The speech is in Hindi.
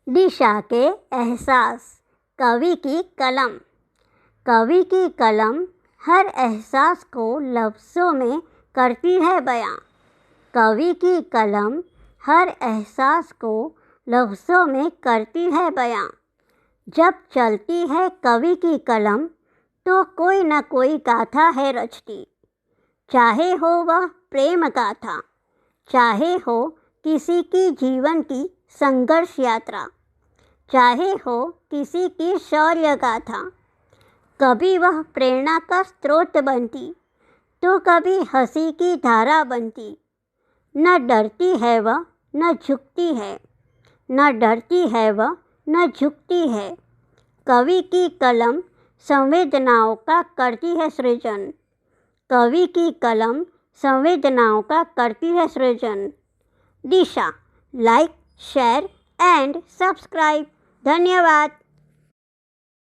दिशा के एहसास। कवि की कलम। कवि की कलम हर एहसास को लफ्ज़ों में करती है बयां। कवि की कलम हर एहसास को लफ्ज़ों में करती है बयां। जब चलती है कवि की कलम तो कोई न कोई गाथा है रचती। चाहे हो वह प्रेम गाथा, चाहे हो किसी की जीवन की संघर्ष यात्रा, चाहे हो किसी की शौर्य गाथा। कभी वह प्रेरणा का स्रोत बनती तो कभी हंसी की धारा बनती। न डरती है वह न झुकती है, न डरती है वह न झुकती है। कवि की कलम संवेदनाओं का करती है सृजन। कवि की कलम संवेदनाओं का करती है सृजन। दिशा। Like, share and subscribe. धन्यवाद।